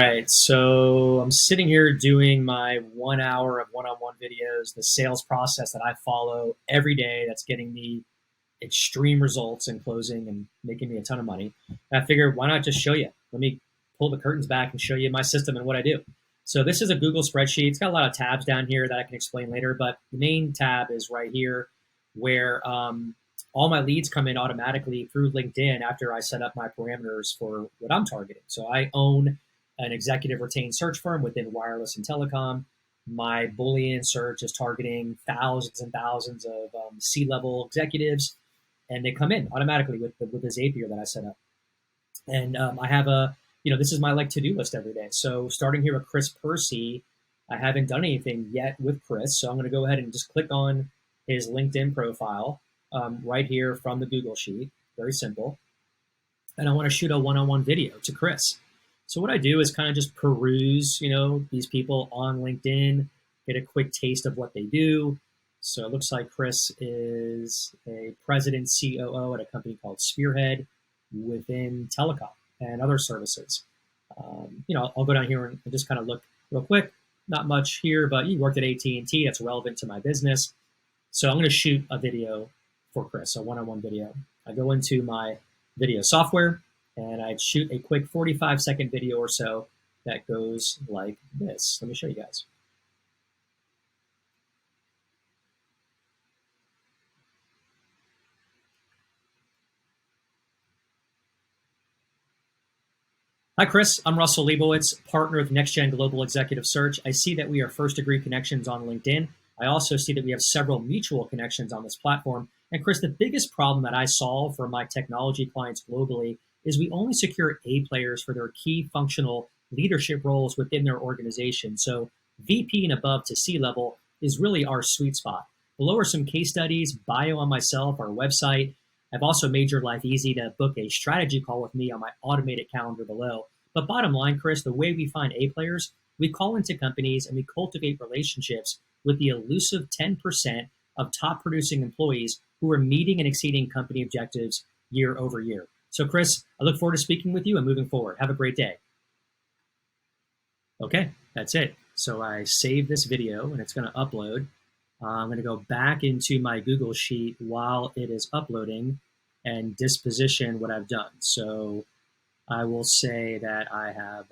All right, so I'm sitting here doing my 1 hour of one-on-one videos, the sales process that I follow every day that's getting me extreme results in closing and making me a ton of money. And I figured, why not just show you? Let me pull the curtains back and show you my system and what I do. So this is a Google spreadsheet. It's got a lot of tabs down here that I can explain later, but the main tab is right here where all my leads come in automatically through LinkedIn after I set up my parameters for what I'm targeting. So I own an executive retained search firm within wireless and telecom. My Boolean search is targeting thousands and thousands of C-level executives, and they come in automatically with the Zapier that I set up. And I have this is my to-do list every day. So starting here with Chris Percy, I haven't done anything yet with Chris, so I'm going to go ahead and just click on his LinkedIn profile right here from the Google Sheet. Very simple. And I want to shoot a one-on-one video to Chris. So what I do is kind of just peruse, these people on LinkedIn, get a quick taste of what they do. So it looks like Chris is a president COO at a company called Spearhead within telecom and other services. I'll go down here and just kind of look real quick. Not much here, but he worked at AT&T. That's relevant to my business. So I'm going to shoot a video for Chris, a one-on-one video. I go into my video software, and I'd shoot a quick 45-second video or so that goes like this. Let me show you guys. Hi, Chris. I'm Russell Liebowitz, partner of NextGen Global Executive Search. I see that we are first-degree connections on LinkedIn. I also see that we have several mutual connections on this platform. And Chris, the biggest problem that I solve for my technology clients globally is we only secure A players for their key functional leadership roles within their organization. So VP and above to C-level is really our sweet spot. Below are some case studies, bio on myself, our website. I've also made your life easy to book a strategy call with me on my automated calendar below. But bottom line, Chris, the way we find A players, we call into companies and we cultivate relationships with the elusive 10% of top producing employees who are meeting and exceeding company objectives year over year. So Chris, I look forward to speaking with you and moving forward. Have a great day. Okay, that's it. So I saved this video and it's going to upload. I'm going to go back into my Google Sheet while it is uploading and disposition what I've done. So I will say that I have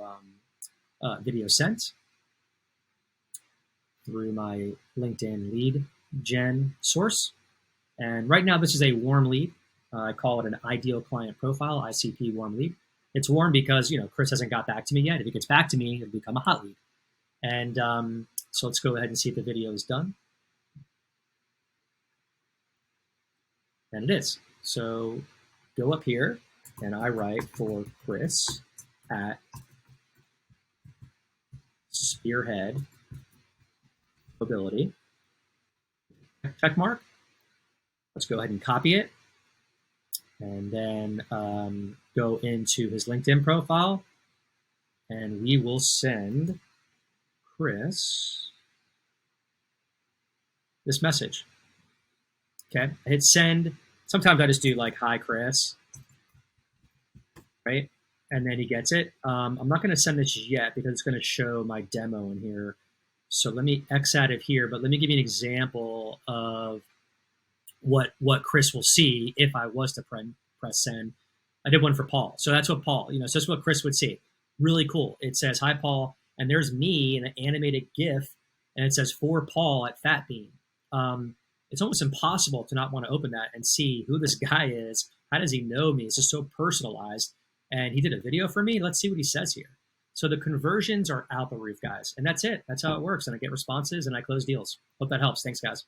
video sent through my LinkedIn lead gen source. And right now this is a warm lead. I call it an ideal client profile, ICP warm lead. It's warm because, Chris hasn't got back to me yet. If he gets back to me, it'll become a hot lead. And so let's go ahead and see if the video is done. And it is. So go up here and I write for Chris at Spearhead Mobility. Check mark. Let's go ahead and copy it. And then go into his LinkedIn profile. And we will send Chris this message. Okay, I hit send. Sometimes I just do hi, Chris, right? And then he gets it. I'm not going to send this yet because it's going to show my demo in here. So let me X out of here, but let me give you an example of what Chris will see if I was to press send. I did one for Paul. So that's what Paul, so that's what Chris would see. Really cool. It says, hi, Paul. And there's me in an animated GIF, and it says, for Paul at Fatbean. It's almost impossible to not want to open that and see who this guy is. How does he know me? It's just so personalized. And he did a video for me. Let's see what he says here. So the conversions are out the roof, guys. And that's it. That's how it works. And I get responses and I close deals. Hope that helps. Thanks, guys.